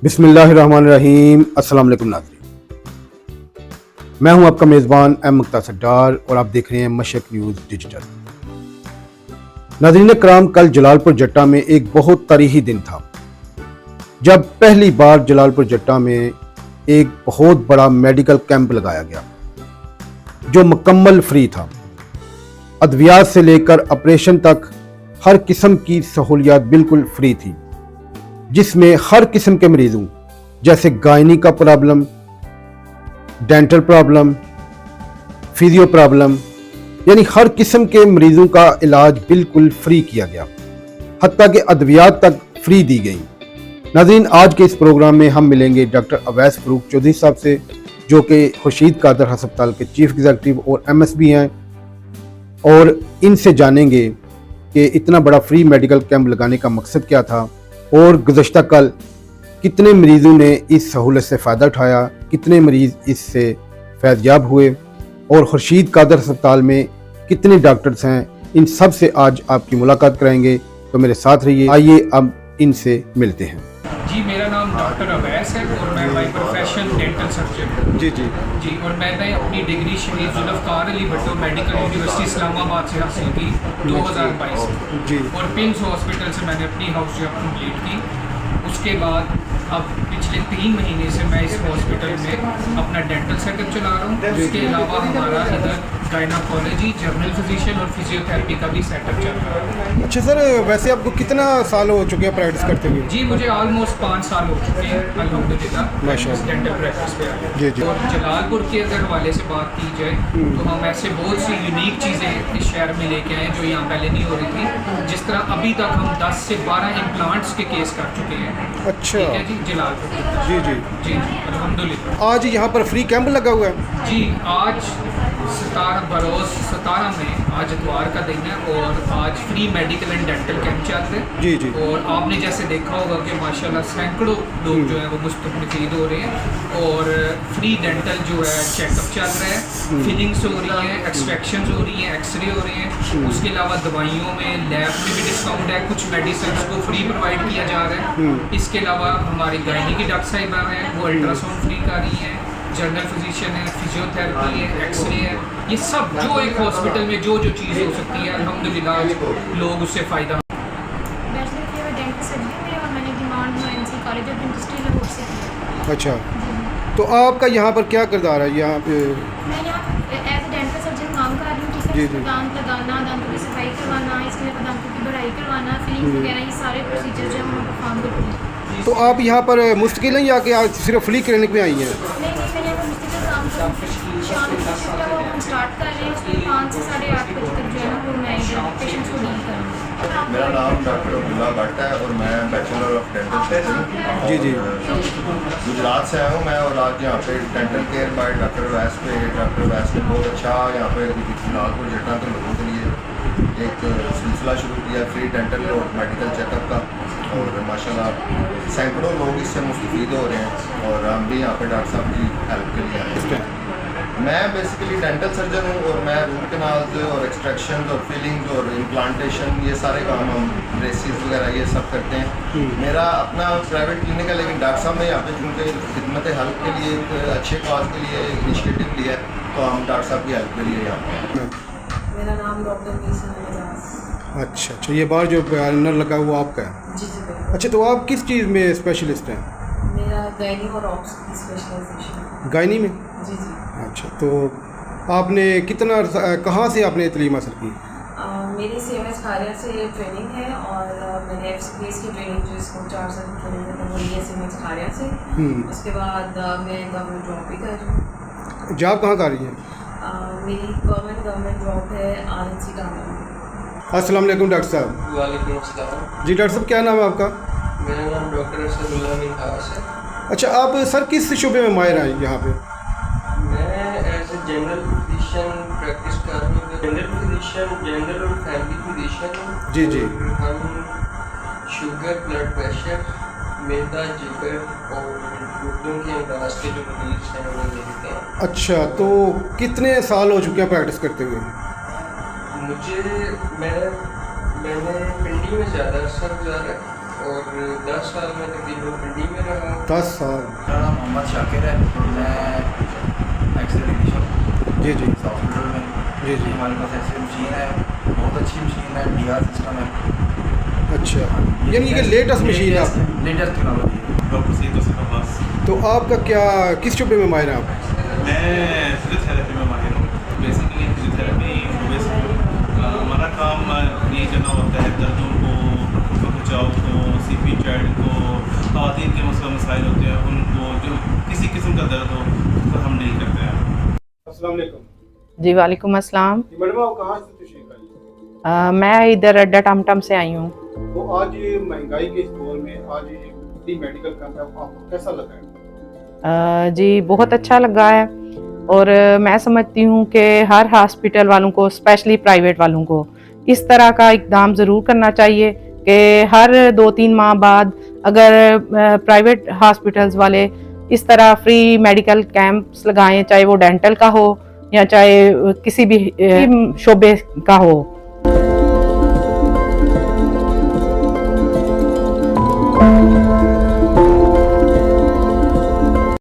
बिस्मिल्लाहिर्रहमानिर्रहीम। अस्सलाम वालेकुम नाज़रीन, मैं हूं आपका मेज़बान एम मुख्तार डार और आप देख रहे हैं मशरक न्यूज़ डिजिटल। नाज़रीन कराम, कल जलालपुर जट्टा में एक बहुत तारीखी दिन था जब पहली बार जलालपुर जट्टा में एक बहुत बड़ा मेडिकल कैंप लगाया गया जो मुकम्मल फ्री था। अद्वियात से लेकर ऑपरेशन तक हर किस्म की सहूलियात बिल्कुल फ्री थी, जिसमें हर किस्म के मरीजों जैसे गायनी का problem, dental problem, physio problem, यानी हर किस्म के मरीजों का इलाज बिल्कुल फ्री किया गया, हत्ता कि अद्वियात तक फ्री दी गई। नाज़रीन, आज के इस प्रोग्राम में हम मिलेंगे डॉक्टर अवैस फ़रूक चौधरी साहब से, जो कि खुर्शीद कादर हस्पताल के चीफ एग्जीक्यूटिव और एमएसबी हैं, और इनसे जानेंगे कि इतना बड़ा फ्री मेडिकल कैंप लगाने का मकसद क्या था और गुज़श्ता कल कितने मरीज़ों ने इस सहूलत से फ़ायदा उठाया, कितने मरीज़ इससे फैज़याब हुए और खुर्शीद कादर अस्पताल में कितने डॉक्टर्स हैं। इन सब से आज आपकी मुलाकात कराएंगे, तो मेरे साथ रहिए। आइए अब इनसे मिलते हैं। जी, मेरा नाम डॉक्टर अवैस है और मैं बाई प्रोफेशन डेंटल सर्जन। जी, और मैंने अपनी डिग्री शहीद जुल्फ़कार अली भट्टो मेडिकल यूनिवर्सिटी इस्लामाबाद से हासिल की 2022 में, और पिंस हॉस्पिटल से मैंने अपनी हाउस जॉब कंप्लीट की। उसके बाद अब पिछले 3 महीने से मैं इस हॉस्पिटल में अपना डेंटल सेटअप चला रहा हूँ। उसके अलावा हमारा इधर गायनाकोलॉजी, जनरल फिजिशियन और फिजियोथेरेपी का भी सेटअप चल रहा है। अच्छा सर, वैसे आपको कितना साल हो चुके हैं प्रैक्टिस करते हुए? जी, मुझे ऑलमोस्ट 5 साल हो चुके हैं अल्हम्दुलिल्लाह इस डेंटल प्रैक्टिस पे आए। और जलालपुर के अगर हवाले से बात की जाए तो हम ऐसे बहुत सी यूनिक चीज़ें इस शहर में लेके आए जो यहाँ पहले नहीं हो रही थी। जिस तरह अभी तक हम 10 से 12 इम्प्लांट्स के केस कर चुके हैं। अच्छा, ठीक है जी, जलालपुर। जी अल्हम्दुलिल्लाह। आज यहाँ पर फ्री कैंप लगा हुआ है? जी, आज 17 में आज इतवार का दिन है और आज free medical and dental camp चल रहे हैं। जी। और आपने जैसे देखा होगा कि माशाल्लाह सैकड़ों लोग जो है वो मुस्तफ़ीद हो रहे हैं और फ्री डेंटल जो है चेकअप चल रहा है, फिलिंग्स हो रही हैं, एक्सट्रैक्शंस हो रही हैं, एक्सरे हो रहे हैं। उसके अलावा दवाइयों में, लैब में भी डिस्काउंट है, कुछ मेडिसिन को फ्री प्रोवाइड किया जा रहा है। इसके अलावा हमारी गायनी की डॉक्टर साहिबा हैं, वो अल्ट्रासाउंड फ्री कर रही हैं, जनरल फिजिशियन है, फिजियोथेरेपी है, एक्सरे है, ये सब जो एक हॉस्पिटल में जो चीज़ हो सकती है अल्हम्दुलिल्लाह लोग उससे फ़ायदा। अच्छा, तो आपका यहाँ पर क्या किरदार है? यहाँ पे मैं यहाँ एज ए डेंटल सर्जन काम कर रही हूँ। ठीक है, दांत लगाना, दांतों की सफाई करवाना, इसके अलावा दांतों की बढ़ाई करवाना, फिलिंग वगैरह, ये सारे प्रोसीजर जो हम परफॉर्म करते हैं। तो आप यहाँ पर मुस्तकिल हैं या कि आज सिर्फ फ्री क्लिनिक में आई हैं? नहीं, मैं यहाँ पर मुस्तकिल काम कर रही हूँ। शाम की शिफ्ट है वो हम स्टार्ट कर रहे हैं, उसमें 5 से 8:30 बजे तक जो है ना वो मैं पेशेंट्स को डील कर रही हूँ। मेरा नाम डॉक्टर अब्दुल्ला भट्ट है और मैं बैचलर ऑफ डेंटल सर्जन जी गुजरात से आया हूँ मैं। और आज यहाँ पे dental care by doctor Awais पे डॉक्टर अवैस ने बहुत अच्छा यहाँ पे जलालपुर जट्टा के लोगों के लिए एक सिलसिला शुरू किया फ्री डेंटल और मेडिकल चेकअप का, और माशाल्लाह सैकड़ों लोग इससे मुस्तफ़ीद हो रहे हैं। और हम भी यहाँ पे डॉक्टर साहब की हेल्प के लिए आए हैं। मैं बेसिकली डेंटल सर्जन हूँ और मैं रूट कैनाल्स और एक्सट्रैक्शन और फिलिंग्स और इम्प्लांटेशन ये सारे काम हम ब्रेसेस वगैरह ये सब करते हैं। मेरा अपना प्राइवेट क्लिनिक है, लेकिन डॉक्टर साहब ने यहाँ पे चूँकि खिदमत हेल्प के लिए एक अच्छे काज के लिए इनिशिएटिव लिया है, तो हम डॉक्टर साहब की हेल्प के लिए यहाँ पे। मेरा नाम डॉक्टर नीसा। अच्छा, ये बार जो बैनर लगा हुआ आपका है? जी। अच्छा, तो आप किस चीज़ में स्पेशलिस्ट हैं? मेरा गायनी और ऑप्स की स्पेशलाइजेशन। गायनी में? जी। अच्छा, तो आपने कितना कहाँ से आपने तालीम हासिल की? मेरी CMS खारिया से ट्रेनिंग है और मैंने FCPS की ट्रेनिंग जो इसको 4 साल की ट्रेनिंग है वो ली है CMS खारिया से। उसके बाद मैं गवर्नमेंट जॉब भी कर रही हूँ। जॉब कहाँ कर रही हैं? मेरी गवर्नमेंट जॉब है RNC टाउन। अस्सलाम वालेकुम डॉक्टर साहब। वालेकुम अस्सलाम। जी डॉक्टर साहब, क्या नाम है आपका? मेरा नाम डॉक्टर असदुल्ला अमीन खास है। अच्छा, आप सर किस शुबे में माहिर हैं यहाँ पे? मैं as a general physician practice कर रहा हूँ। जनरल फिजिशियन, जनरल और फैमिली फिजिशियन हूँ। जी। हम शुगर, ब्लड प्रेशर, मैदा, जिगर और गुर्दों के अमराज के जो मरीज हैं उन्हें देखते हैं। अच्छा, तो कितने साल हो चुके हैं प्रैक्टिस करते हुए? मैंने पिंडी में ज़्यादा अरसा गुजारा और 10 साल मैं तकरीबन मंडी में रहा। 10 साल। मेरा नाम मोहम्मद शाकिर है, मैं एक्सरे टेक्नीशियन जी जी हॉस्पिटल में। जी जी। हमारे पास एक्सरे मशीन है, बहुत अच्छी मशीन है, DR सिस्टम है। अच्छा, यानी कि लेटेस्ट मशीन है आपकी? लेटेस्ट टेक्नोलॉजी है। डॉक्टर सईद तौसीफ अब्बास। तो आपका क्या, किस शुबे में माहिर हैं आप? मैं फिजियोथेरेपी में माहिर हूँ। बेसिकली फिजियोथेरेपी हमारा काम ये करना होता है दर्दों को, बचाव को, CP चाइल्ड को, ख़वातीन के मसाइल होते हैं उनको, जो किसी किस्म का दर्द हो उसको हम डील करते हैं। अस्सलाम वालेकुम। जी वालेकुम अस्सलाम। मैडम आप कहाँ से तशरीफ आई हैं? मैं इधर अड्डा टमटम से आई हूँ। तो आज ये महंगाई के इस दौर में आज ये फ्री मेडिकल कैंप है, आपको कैसा लगा है? जी बहुत अच्छा लगा है, और मैं समझती हूँ कि हर हॉस्पिटल वालों को, स्पेशली प्राइवेट वालों को, इस तरह का इक़दाम ज़रूर करना चाहिए कि हर 2-3 माह बाद अगर प्राइवेट हॉस्पिटल्स वाले इस तरह फ्री मेडिकल कैंप्स लगाएं, चाहे वो डेंटल का हो या चाहे किसी भी शोबे का हो।